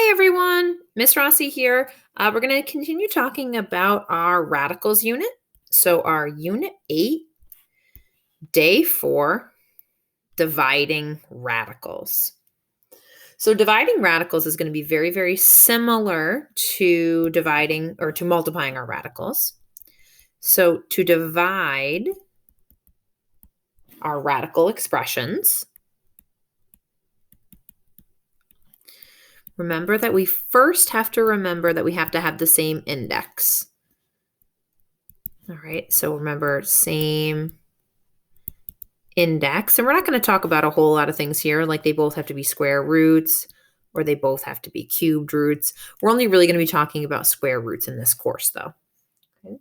Hi, everyone. Miss Rossi here. We're going to continue talking about our radicals unit. So our unit 8, day 4, dividing radicals. So dividing radicals is going to be very, very similar to dividing or to multiplying our radicals. So to divide our radical expressions, remember that we first have to remember that we have to have the same index. All right, so remember, same index. And we're not going to talk about a whole lot of things here, like they both have to be square roots or they both have to be cubed roots. We're only really going to be talking about square roots in this course, though. Okay.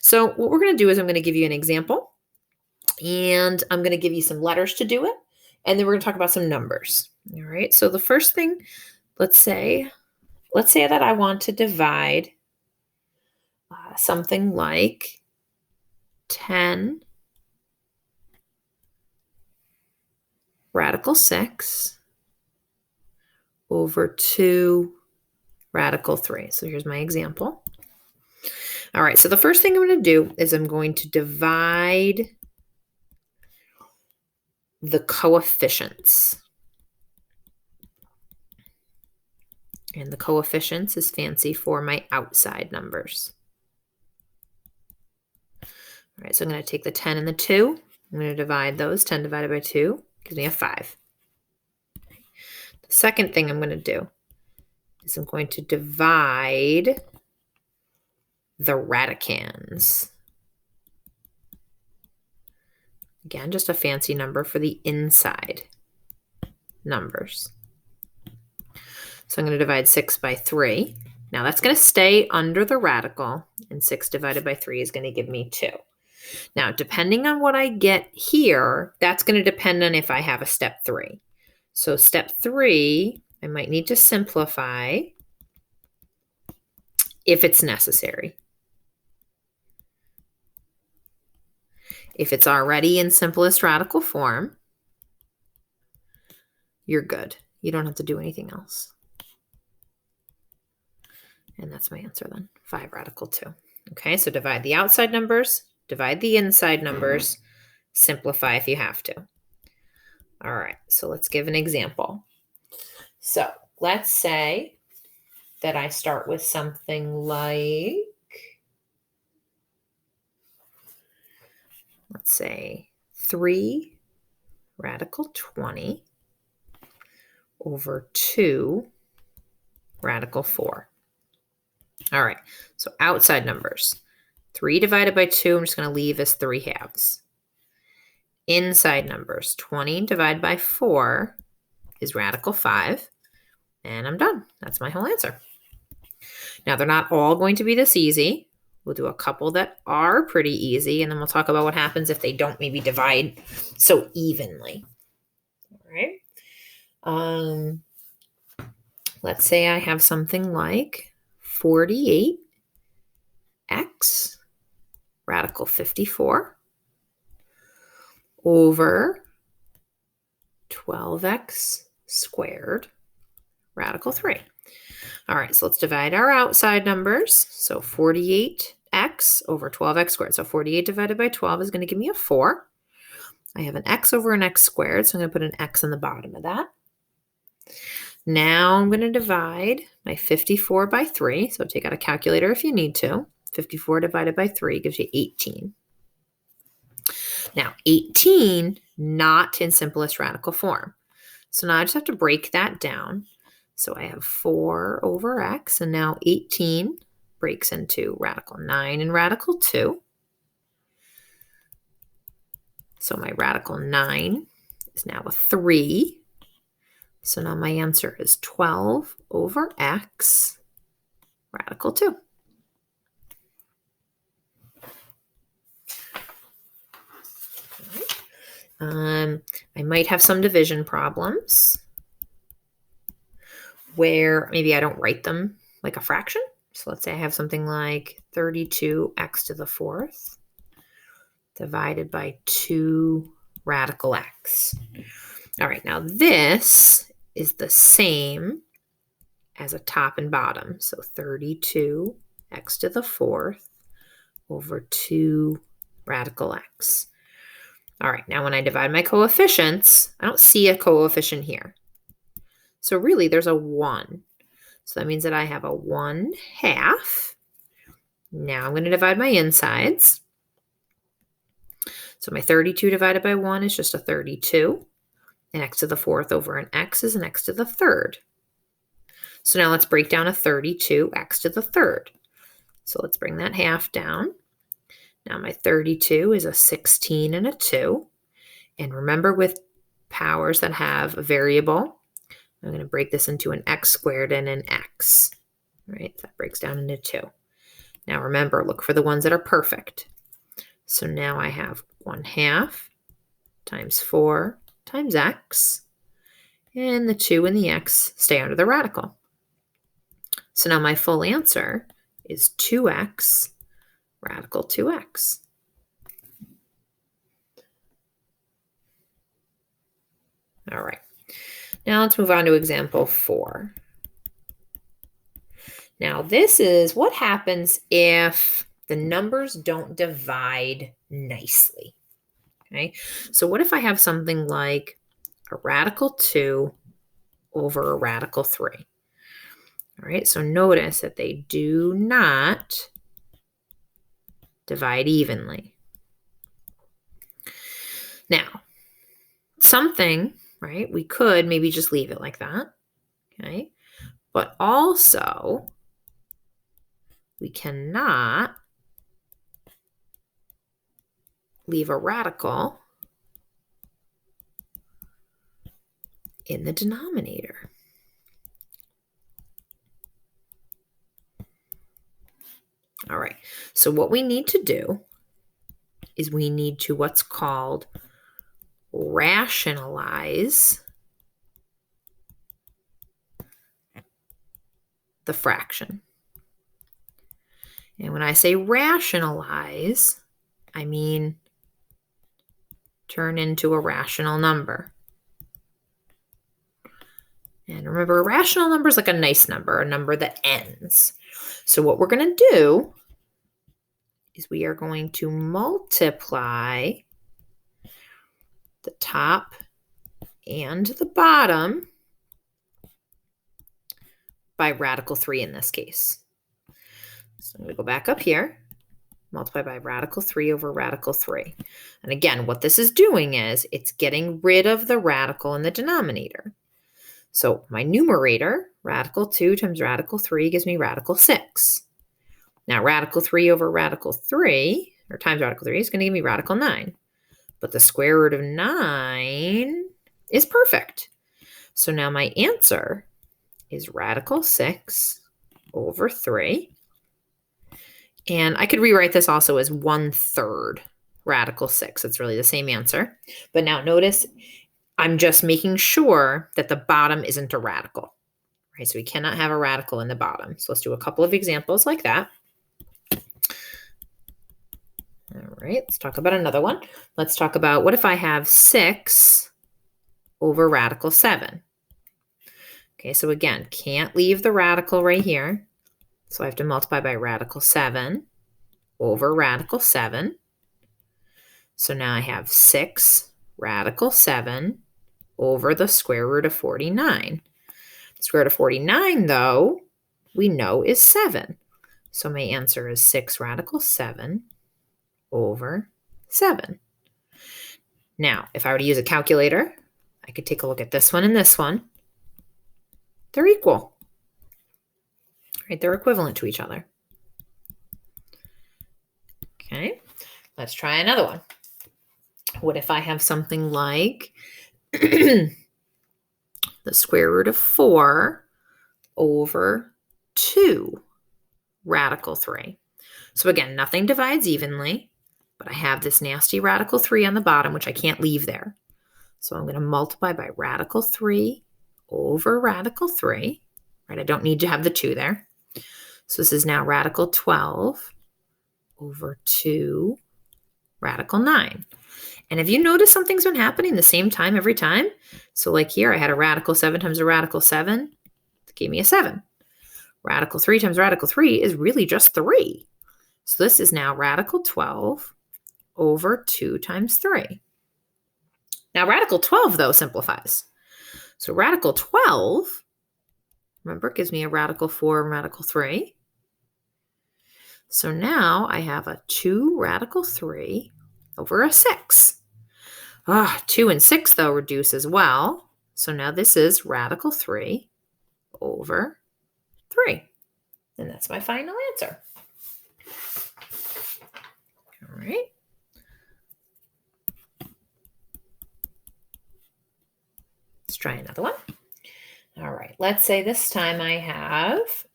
So what we're going to do is I'm going to give you an example, and I'm going to give you some letters to do it, and then we're going to talk about some numbers. All right, so the first thing, let's say that I want to divide something like 10 radical 6 over 2 radical 3. So here's my example. All right, so the first thing I'm going to do is I'm going to divide the coefficients. And the coefficients is fancy for my outside numbers. All right, so I'm going to take the 10 and the 2. I'm going to divide those. 10 divided by 2 gives me a 5. The second thing I'm going to do is I'm going to divide the radicands. Again, just a fancy number for the inside numbers. So I'm going to divide 6 by 3. Now that's going to stay under the radical, and 6 divided by 3 is going to give me 2. Now, depending on what I get here, that's going to depend on if I have a step 3. So step 3, I might need to simplify if it's necessary. If it's already in simplest radical form, you're good. You don't have to do anything else. And that's my answer then, 5 radical 2. Okay, so divide the outside numbers, divide the inside numbers, simplify if you have to. All right, so let's give an example. So let's say that I start with something like, let's say 3 radical 20 over 2 radical 4. All right, so outside numbers. 3 divided by 2, I'm just going to leave as 3 halves. Inside numbers, 20 divided by 4 is radical 5, and I'm done. That's my whole answer. Now, they're not all going to be this easy. We'll do a couple that are pretty easy, and then we'll talk about what happens if they don't maybe divide so evenly. All right. Let's say I have something like 48x radical 54 over 12x squared radical 3. All right, so let's divide our outside numbers. So 48x over 12x squared. So 48 divided by 12 is going to give me a 4. I have an x over an x squared, so I'm going to put an x on the bottom of that. Now I'm going to divide my 54 by 3. So take out a calculator if you need to. 54 divided by 3 gives you 18. Now 18, not in simplest radical form. So now I just have to break that down. So I have 4 over x, and now 18 breaks into radical 9 and radical 2. So my radical 9 is now a 3. So now my answer is 12 over x radical 2. I might have some division problems where maybe I don't write them like a fraction. So let's say I have something like 32x to the 4th divided by 2 radical x. All right, now this is the same as a top and bottom. So 32 x to the fourth over 2 radical x. All right, now when I divide my coefficients, I don't see a coefficient here. So really there's a 1. So that means that I have a 1/2. Now I'm going to divide my insides. So my 32 divided by 1 is just a 32. And x to the fourth over an x is an x to the third. So now let's break down a 32 x to the third. So let's bring that half down. Now my 32 is a 16 and a 2. And remember, with powers that have a variable, I'm going to break this into an x squared and an x. Right? That breaks down into 2. Now remember, look for the ones that are perfect. So now I have 1/2 times 4 times x. And the 2 and the x stay under the radical. So now my full answer is 2x radical 2x. All right. Now let's move on to example 4. Now this is what happens if the numbers don't divide nicely. Okay, so what if I have something like a radical 2 over a radical 3? All right, so notice that they do not divide evenly. Now, something, right, we could maybe just leave it like that, okay? But also, we cannot leave a radical in the denominator. All right, so what we need to do is we need to what's called rationalize the fraction. And when I say rationalize, I mean turn into a rational number. And remember, a rational number is like a nice number, a number that ends. So what we're going to do is we are going to multiply the top and the bottom by radical 3 in this case. So I'm going to go back up here, multiply by radical 3 over radical 3. And again, what this is doing is it's getting rid of the radical in the denominator. So my numerator, radical 2 times radical 3 gives me radical 6. Now radical 3 over radical 3, or times radical 3, is going to give me radical 9. But the square root of 9 is perfect. So now my answer is radical 6 over 3. And I could rewrite this also as 1/3 radical 6. It's really the same answer. But now notice I'm just making sure that the bottom isn't a radical. Right? So we cannot have a radical in the bottom. So let's do a couple of examples like that. All right, let's talk about another one. Let's talk about what if I have 6 over radical 7. Okay, so again, can't leave the radical right here. So I have to multiply by radical 7 over radical 7. So now I have 6 radical 7 over the square root of 49. The square root of 49, though, we know is 7. So my answer is 6 radical 7 over 7. Now, if I were to use a calculator, I could take a look at this one and this one. They're equal. Right? They're equivalent to each other. Okay, let's try another one. What if I have something like the square root of 4 over 2 radical 3? So again, nothing divides evenly, but I have this nasty radical 3 on the bottom, which I can't leave there. So I'm going to multiply by radical 3 over radical 3. Right? I don't need to have the 2 there. So this is now radical 12 over 2 radical 9. And if you notice something's been happening the same time every time, so like here I had a radical 7 times a radical 7, gave me a 7. Radical 3 times radical 3 is really just 3. So this is now radical 12 over 2 times 3. Now radical 12, though, simplifies. So radical 12, remember, gives me a radical 4 and radical 3. So now I have a 2 radical 3 over a 6. 2 and 6, though, reduce as well. So now this is radical 3 over 3. And that's my final answer. All right. Let's try another one. All right. Let's say this time I have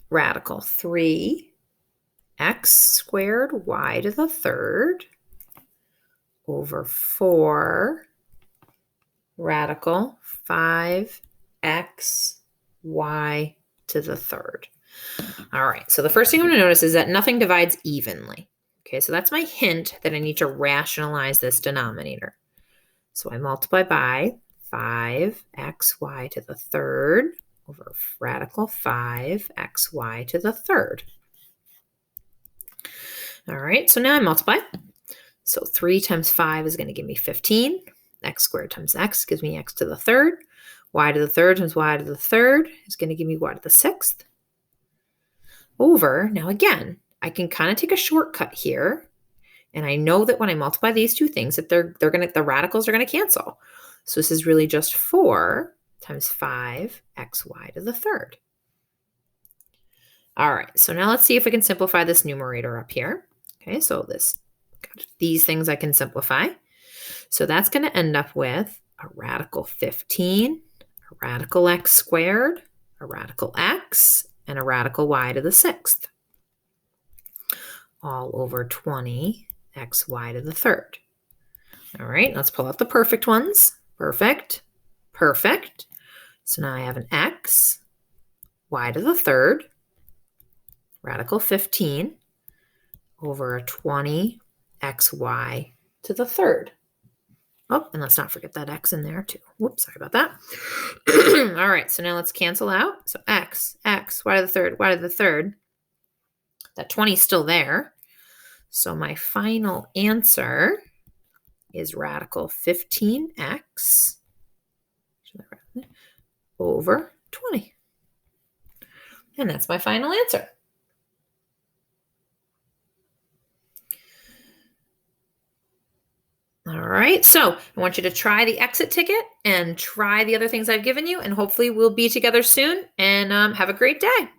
radical 3x squared y to the third over 4 radical 5x y to the third. All right, so the first thing I'm going to notice is that nothing divides evenly. Okay, so that's my hint that I need to rationalize this denominator. So I multiply by 5xy to the third over radical 5xy to the third. All right, so now I multiply. So 3 times 5 is going to give me 15. X squared times x gives me x to the third. Y to the third times y to the third is going to give me y to the sixth. Over, now again, I can kind of take a shortcut here. And I know that when I multiply these two things, that the radicals are going to cancel. So this is really just 4 times 5xy to the third. All right, so now let's see if we can simplify this numerator up here. Okay, so these things I can simplify. So that's going to end up with a radical 15, a radical x squared, a radical x, and a radical y to the sixth, all over 20 xy to the third. All right, let's pull out the perfect ones. Perfect, perfect. So now I have an x, y to the third, radical 15 over a 20 xy to the third. Oh, and let's not forget that x in there too. Whoops, sorry about that. All right, so now let's cancel out. So x, y to the third, y to the third. That 20 is still there. So my final answer is radical 15x over 20. And that's my final answer. All right, so I want you to try the exit ticket and try the other things I've given you, and hopefully we'll be together soon, and have a great day.